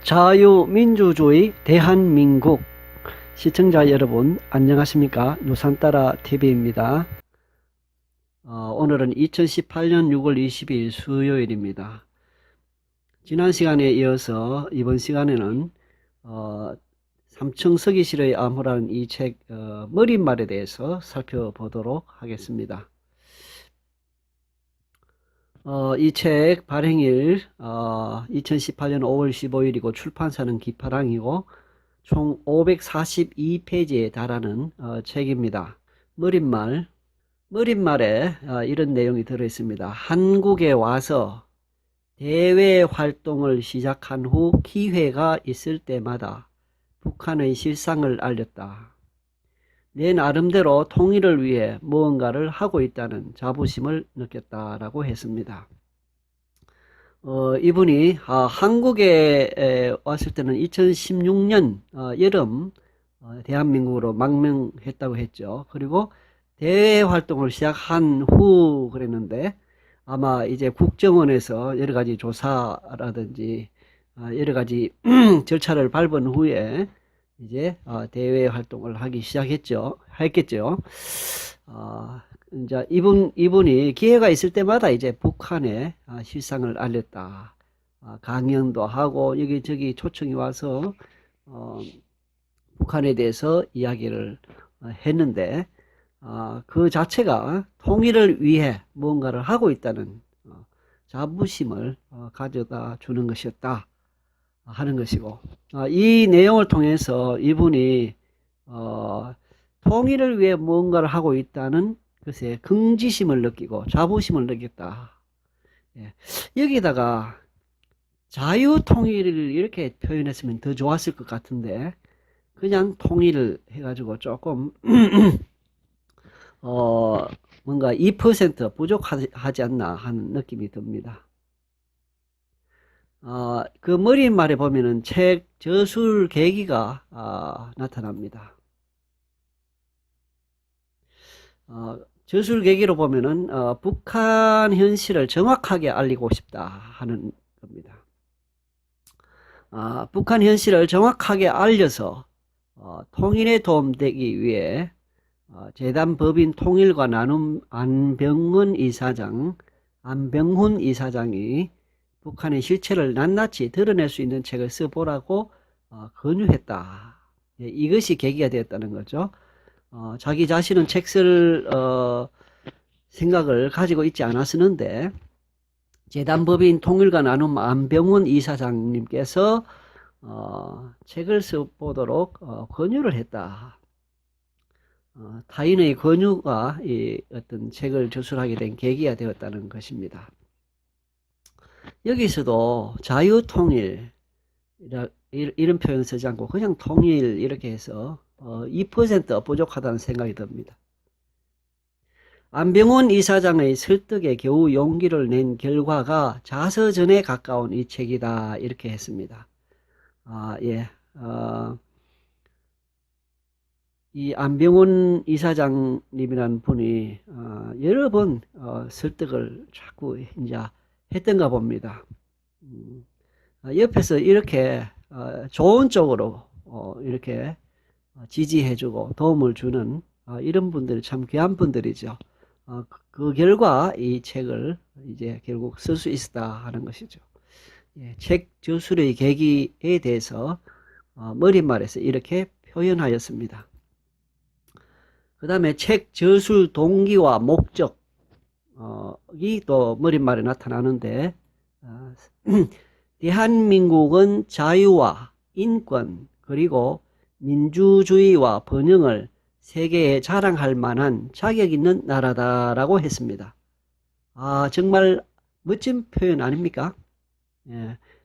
자유민주주의 대한민국 시청자 여러분 안녕하십니까. 누산따라TV입니다. 오늘은 2018년 6월 20일 수요일입니다. 지난 시간에 이어서 이번 시간에는 삼청서기실의 암호라는 이 책 머릿말에 대해서 살펴보도록 하겠습니다. 이 책 발행일 2018년 5월 15일이고 출판사는 기파랑이고 총 542페이지에 달하는 책입니다. 머릿말에 이런 내용이 들어있습니다. 한국에 와서 대외 활동을 시작한 후 기회가 있을 때마다 북한의 실상을 알렸다. 내 나름대로 통일을 위해 무언가를 하고 있다는 자부심을 느꼈다라고 했습니다. 이분이 한국에 왔을 때는 2016년 여름 대한민국으로 망명했다고 했죠. 그리고 대외 활동을 시작한 후 그랬는데 아마 이제 국정원에서 여러 가지 조사라든지 여러 가지 절차를 밟은 후에 이제 대외 활동을 하기 했겠죠. 이제 이분이 기회가 있을 때마다 이제 북한의 실상을 알렸다. 강연도 하고 여기저기 초청이 와서 북한에 대해서 이야기를 했는데 그 자체가 통일을 위해 무언가를 하고 있다는 자부심을 가져다 주는 것이었다 하는 것이고, 이 내용을 통해서 이분이 통일을 위해 무언가를 하고 있다는 것에 긍지심을 느끼고 자부심을 느꼈다. 여기다가 자유통일을 이렇게 표현했으면 더 좋았을 것 같은데 그냥 통일을 해가지고 조금 뭔가 2% 부족하지 않나 하는 느낌이 듭니다. 그 머릿말에 보면은 책 저술 계기가 나타납니다. 저술 계기로 보면은 북한 현실을 정확하게 알리고 싶다 하는 겁니다. 북한 현실을 정확하게 알려서 통일에 도움되기 위해 재단 법인 통일과 나눔 안병훈 이사장이 북한의 실체를 낱낱이 드러낼 수 있는 책을 써보라고 권유했다. 이것이 계기가 되었다는 거죠. 자기 자신은 책 쓸 생각을 가지고 있지 않았었는데 재단법인 통일과 나눔 안병훈 이사장님께서 책을 써보도록 권유를 했다. 타인의 권유가 이 어떤 책을 저술하게 된 계기가 되었다는 것입니다. 여기서도 자유통일 이런 표현 쓰지 않고 그냥 통일 이렇게 해서 2% 부족하다는 생각이 듭니다. 안병훈 이사장의 설득에 겨우 용기를 낸 결과가 자서전에 가까운 이 책이다 이렇게 했습니다. 이 안병훈 이사장님이라는 분이 여러 번 설득을 자꾸 이제 했던가 봅니다. 옆에서 이렇게 좋은 쪽으로 이렇게 지지해주고 도움을 주는 이런 분들이 참 귀한 분들이죠. 그 결과 이 책을 이제 결국 쓸 수 있었다 하는 것이죠. 책 저술의 계기에 대해서 머릿말에서 이렇게 표현하였습니다. 그 다음에 책 저술 동기와 목적이 또 머릿말에 나타나는데 대한민국은 자유와 인권 그리고 민주주의와 번영을 세계에 자랑할 만한 자격 있는 나라다라고 했습니다. 정말 멋진 표현 아닙니까?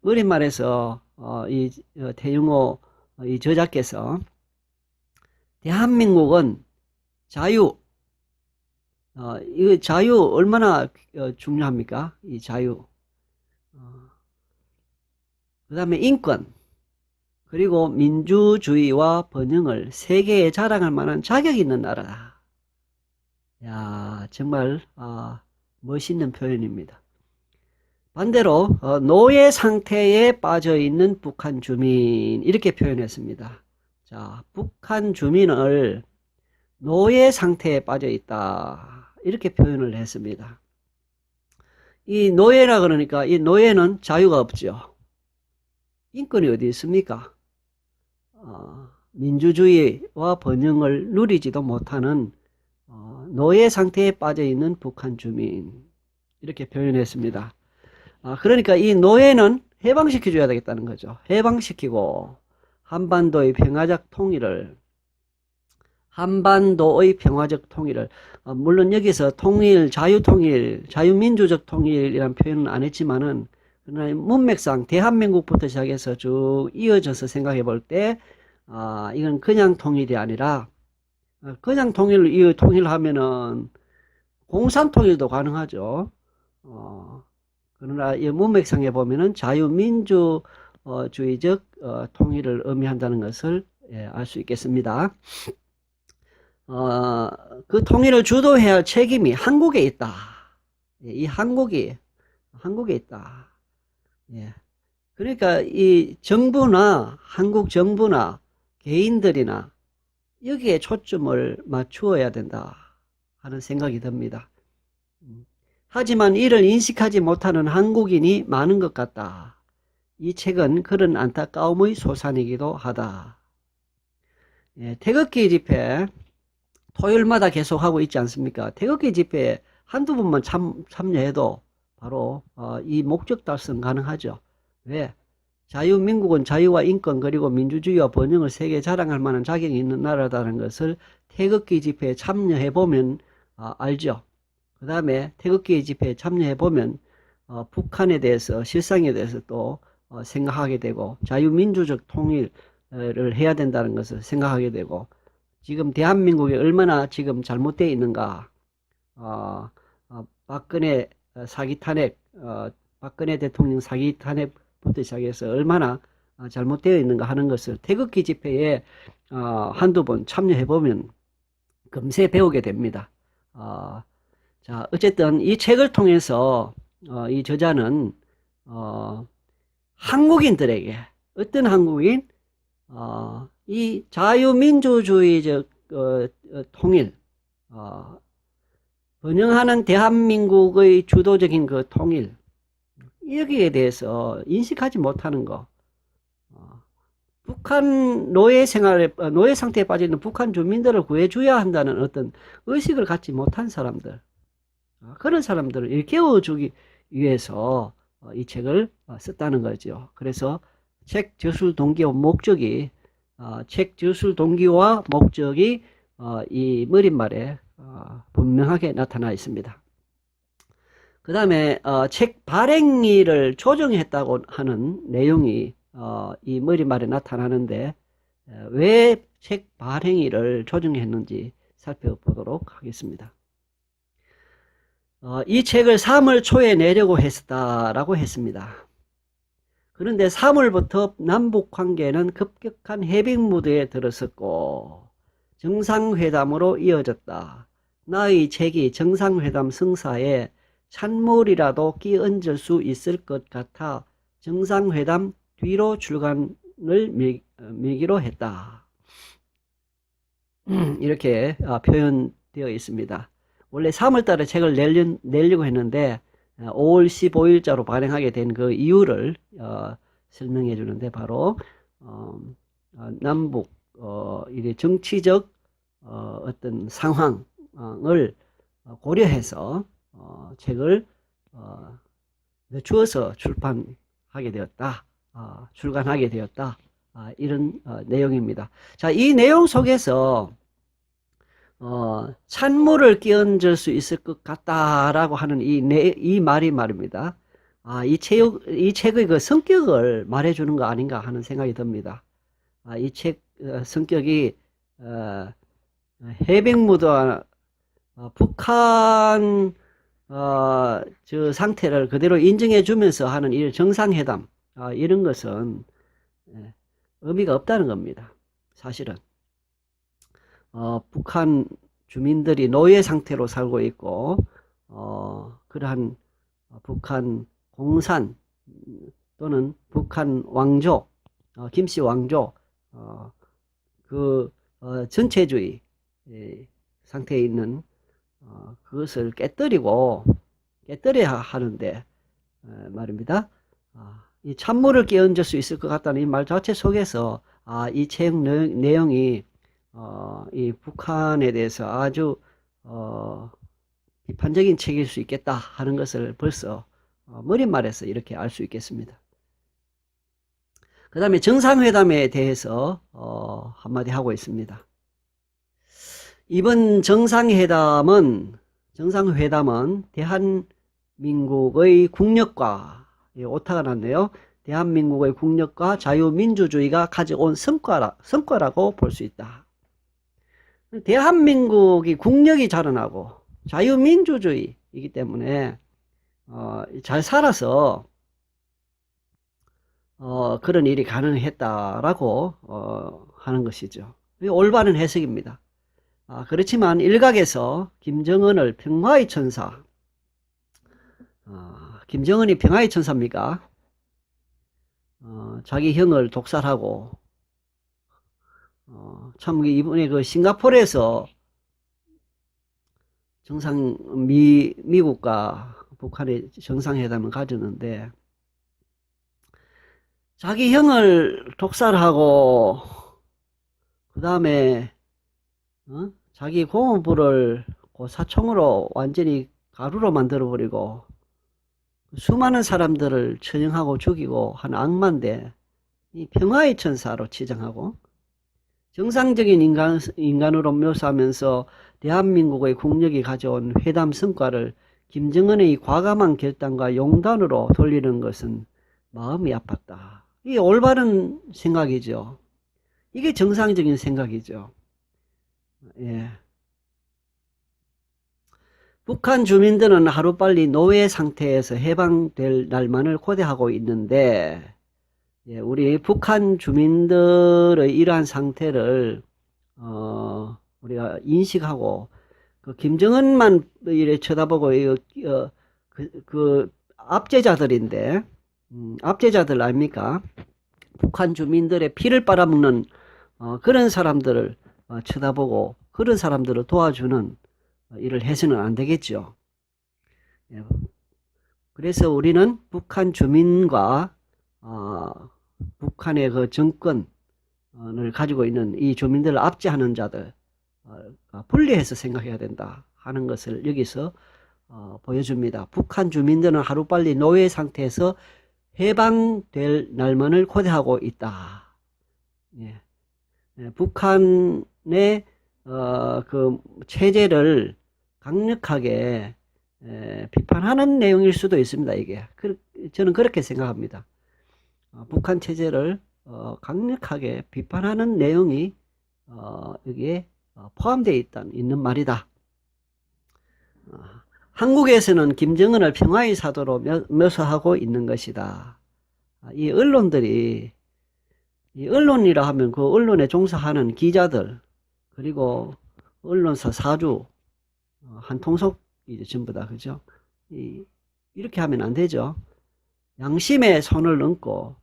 머릿말에서 이 태영호 이 저자께서 대한민국은 자유, 이거 자유 얼마나 중요합니까? 이 자유. 그 다음에 인권, 그리고 민주주의와 번영을 세계에 자랑할 만한 자격이 있는 나라다. 야, 정말 멋있는 표현입니다. 반대로 노예 상태에 빠져 있는 북한 주민 이렇게 표현했습니다. 자, 북한 주민을 노예 상태에 빠져 있다 이렇게 표현을 했습니다. 이 노예라 그러니까 이 노예는 자유가 없죠. 인권이 어디 있습니까? 민주주의와 번영을 누리지도 못하는 노예 상태에 빠져 있는 북한 주민 이렇게 표현했습니다. 그러니까 이 노예는 해방시켜 줘야 되겠다는 거죠. 해방시키고 한반도의 평화적 통일을 물론 여기서 통일, 자유통일, 자유민주적 통일이라는 표현은 안 했지만은 그러나 문맥상 대한민국부터 시작해서 쭉 이어져서 생각해 볼 때 이건 그냥 통일이 아니라 그냥 통일하면은 공산통일도 가능하죠. 그러나 이 문맥상에 보면은 자유민주주의적 통일을 의미한다는 것을 알 수 있겠습니다. 그 통일을 주도해야 할 책임이 한국에 있다. 이 한국에 있다. 예. 그러니까 이 정부나 한국 정부나 개인들이나 여기에 초점을 맞추어야 된다 하는 생각이 듭니다. 하지만 이를 인식하지 못하는 한국인이 많은 것 같다. 이 책은 그런 안타까움의 소산이기도 하다. 예, 태극기 집회 토요일마다 계속하고 있지 않습니까? 태극기 집회에 한두 번만 참여해도 바로 이 목적 달성 가능하죠. 왜? 자유민국은 자유와 인권 그리고 민주주의와 번영을 세계에 자랑할 만한 자격이 있는 나라다는 것을 태극기 집회에 참여해보면 알죠. 그 다음에 태극기 집회에 참여해보면 북한에 대해서 실상에 대해서 또 생각하게 되고 자유민주적 통일을 해야 된다는 것을 생각하게 되고 지금 대한민국이 얼마나 지금 잘못되어 있는가. 박근혜 사기 탄핵, 박근혜 대통령 사기 탄핵부터 시작해서 얼마나 잘못되어 있는가 하는 것을 태극기 집회에 한두 번 참여해보면 금세 배우게 됩니다. 자, 어쨌든 이 책을 통해서 이 저자는 한국인들에게 어떤 한국인? 이 자유민주주의적 통일, 번영하는 대한민국의 주도적인 그 통일, 여기에 대해서 인식하지 못하는 거. 북한 노예 상태에 빠져 있는 북한 주민들을 구해줘야 한다는 어떤 의식을 갖지 못한 사람들, 그런 사람들을 일깨워주기 위해서 이 책을 썼다는 거죠. 그래서 책 저술 동기와 목적이 이 머릿말에 분명하게 나타나 있습니다. 그 다음에 책 발행일을 조정했다고 하는 내용이 이 머릿말에 나타나는데 왜 책 발행일을 조정했는지 살펴보도록 하겠습니다. 이 책을 3월 초에 내려고 했다라고 했습니다. 그런데 3월부터 남북관계는 급격한 해빙 무드에 들어섰고 정상회담으로 이어졌다. 나의 책이 정상회담 성사에 찬물이라도 끼얹을 수 있을 것 같아 정상회담 뒤로 출간을 밀기로 했다. 이렇게 표현되어 있습니다. 원래 3월달에 책을 내려고 했는데 5월 15일자로 발행하게 된 그 이유를 설명해 주는데 바로 남북 이래 정치적 어떤 상황을 고려해서 책을 늦추어서 출간하게 되었다. 이런 내용입니다. 자, 이 내용 속에서 찬물을 끼얹을 수 있을 것 같다라고 하는 이 말이 말입니다. 이 책의 그 성격을 말해주는 거 아닌가 하는 생각이 듭니다. 이 책 성격이 해병무도와 북한 저 상태를 그대로 인정해 주면서 하는 이 정상회담 이런 것은 의미가 없다는 겁니다. 사실은 북한 주민들이 노예 상태로 살고 있고 그러한 북한 공산 또는 북한 왕조, 김씨 왕조, 전체주의 상태에 있는 그것을 깨뜨려야 하는데 말입니다. 이 찬물을 끼얹을 수 있을 것 같다는 이 말 자체 속에서 이 책 내용이 이 북한에 대해서 아주 비판적인 책일 수 있겠다 하는 것을 벌써 머릿말에서 이렇게 알 수 있겠습니다. 그 다음에 정상회담에 대해서 한마디 하고 있습니다. 이번 정상회담은 대한민국의 국력과, 오타가 났네요. 대한민국의 국력과 자유민주주의가 가져온 성과라고 볼 수 있다. 대한민국이 국력이 자라나고 자유민주주의이기 때문에 잘 살아서 그런 일이 가능했다라고 하는 것이죠. 올바른 해석입니다. 그렇지만 일각에서 김정은을 평화의 천사, 김정은이 평화의 천사입니까? 자기 형을 독살하고 참 이번에 그 싱가포르에서 미국과 북한의 정상회담을 가졌는데 자기 형을 독살하고 그 다음에 자기 고모부를 사총으로 완전히 가루로 만들어버리고 수많은 사람들을 처형하고 죽이고 한 악마인데 이 평화의 천사로 치장하고 정상적인 인간으로 묘사하면서 대한민국의 국력이 가져온 회담 성과를 김정은의 과감한 결단과 용단으로 돌리는 것은 마음이 아팠다. 이게 올바른 생각이죠. 이게 정상적인 생각이죠. 예. 북한 주민들은 하루빨리 노예 상태에서 해방될 날만을 고대하고 있는데, 예, 우리 북한 주민들의 이러한 상태를 우리가 인식하고 그 김정은만 이래 쳐다보고 그 압제자들인데 압제자들 아닙니까? 북한 주민들의 피를 빨아먹는 그런 사람들을 쳐다보고 그런 사람들을 도와주는 일을 해서는 안 되겠죠. 예. 그래서 우리는 북한 주민과 북한의 그 정권을 가지고 있는 이 주민들을 압제하는 자들 분리해서 생각해야 된다 하는 것을 여기서 보여줍니다. 북한 주민들은 하루빨리 노예 상태에서 해방될 날만을 고대하고 있다. 예. 예, 북한의 그 체제를 강력하게 비판하는 내용일 수도 있습니다. 이게 저는 그렇게 생각합니다. 북한 체제를 강력하게 비판하는 내용이 여기에 포함되어 있는 말이다. 한국에서는 김정은을 평화의 사도로 묘사하고 있는 것이다. 이 언론이라 하면 그 언론에 종사하는 기자들 그리고 언론사 사주 한 통속이죠. 전부 다. 그죠? 이렇게 하면 안 되죠. 양심에 손을 얹고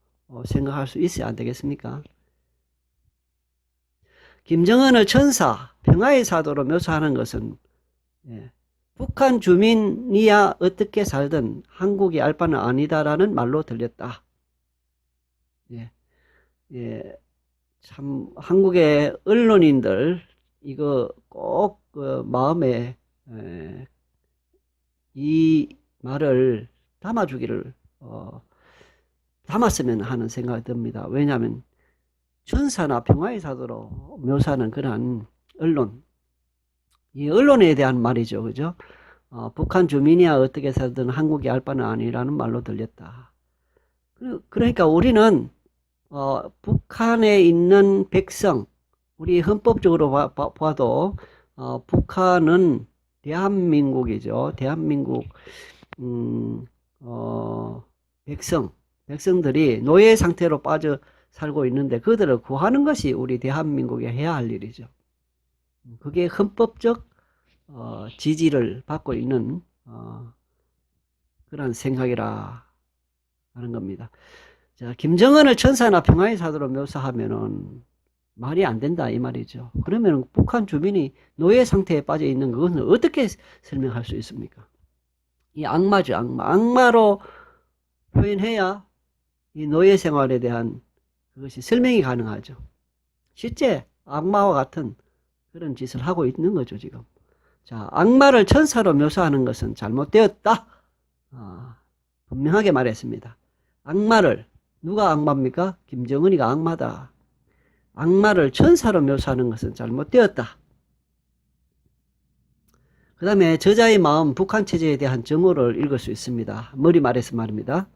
생각할 수 있어야 안 되겠습니까? 김정은을 천사, 평화의 사도로 묘사하는 것은 북한 주민이야 어떻게 살든 한국이 알 바는 아니다라는 말로 들렸다. 참 한국의 언론인들 이거 꼭 마음에 이 말을 담아주기를 담았으면 하는 생각이 듭니다. 왜냐하면 천사나 평화의 사도로 묘사하는 그러한 언론, 이 언론에 대한 말이죠. 그죠? 북한 주민이야 어떻게 살든 한국이 알 바는 아니라는 말로 들렸다. 그러니까 우리는 북한에 있는 백성, 우리 헌법적으로 봐도 북한은 대한민국이죠. 대한민국 백성들이 노예 상태로 빠져 살고 있는데 그들을 구하는 것이 우리 대한민국이 해야 할 일이죠. 그게 헌법적 지지를 받고 있는 그런 생각이라 하는 겁니다. 자, 김정은을 천사나 평화의 사도로 묘사하면은 말이 안 된다 이 말이죠. 그러면 북한 주민이 노예 상태에 빠져 있는 그것은 어떻게 설명할 수 있습니까? 이 악마죠, 악마. 악마로 표현해야 이 노예 생활에 대한 그것이 설명이 가능하죠. 실제 악마와 같은 그런 짓을 하고 있는 거죠, 지금. 자, 악마를 천사로 묘사하는 것은 잘못되었다. 분명하게 말했습니다. 악마를, 누가 악마입니까? 김정은이가 악마다. 악마를 천사로 묘사하는 것은 잘못되었다. 그 다음에 저자의 마음, 북한 체제에 대한 정오를 읽을 수 있습니다. 머리 말해서 말입니다.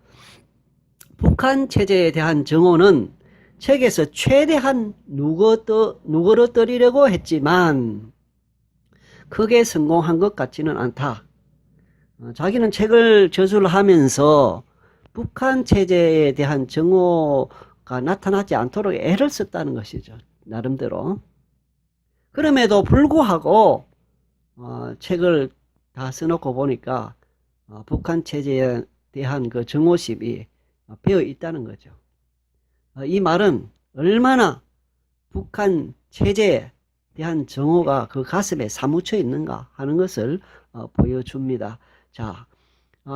북한 체제에 대한 정오는 책에서 최대한 누그러뜨리려고 했지만 크게 성공한 것 같지는 않다. 자기는 책을 저술을 하면서 북한 체제에 대한 정오가 나타나지 않도록 애를 썼다는 것이죠. 나름대로. 그럼에도 불구하고 책을 다 써놓고 보니까 북한 체제에 대한 그 정오심이 배어 있다는 거죠. 이 말은 얼마나 북한 체제에 대한 정오가 그 가슴에 사무쳐 있는가 하는 것을 보여줍니다. 자,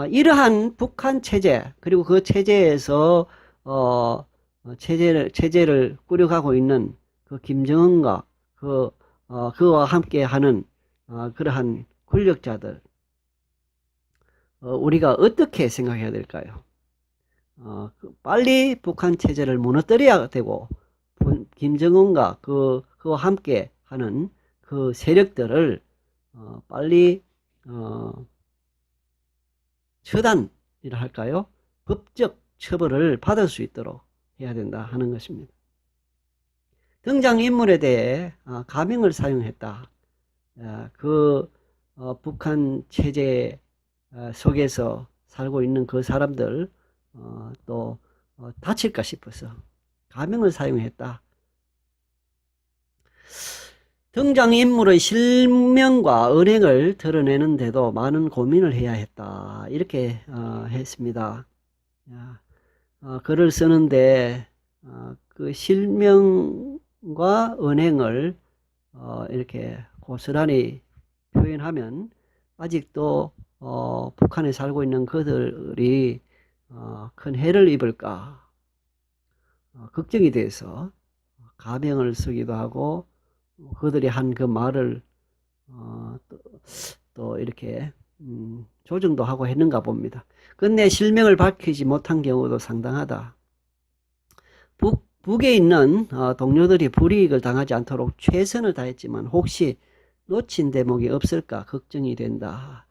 이러한 북한 체제 그리고 그 체제에서 체제를 꾸려가고 있는 그 김정은과 그와 함께하는 그러한 권력자들 우리가 어떻게 생각해야 될까요? 빨리 북한 체제를 무너뜨려야 되고 김정은과 그와 함께 하는 그 세력들을 빨리 처단이라 할까요? 법적 처벌을 받을 수 있도록 해야 된다 하는 것입니다. 등장인물에 대해 가명을 사용했다. 북한 체제 속에서 살고 있는 그 사람들 또 다칠까 싶어서 가명을 사용했다. 등장인물의 실명과 은행을 드러내는데도 많은 고민을 해야 했다. 이렇게 했습니다. 글을 쓰는데 그 실명과 은행을 이렇게 고스란히 표현하면 아직도 북한에 살고 있는 그들이 큰 해를 입을까 걱정이 돼서 가명을 쓰기도 하고 그들이 한 그 말을 또 이렇게 조정도 하고 했는가 봅니다. 끝내 실명을 밝히지 못한 경우도 상당하다. 북에 있는 동료들이 불이익을 당하지 않도록 최선을 다했지만 혹시 놓친 대목이 없을까 걱정이 된다.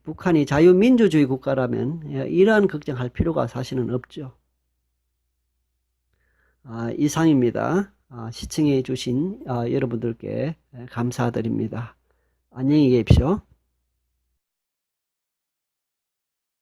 북한이 자유민주주의 국가라면 이러한 걱정할 필요가 사실은 없죠. 이상입니다. 시청해 주신 여러분들께 감사드립니다. 안녕히 계십시오.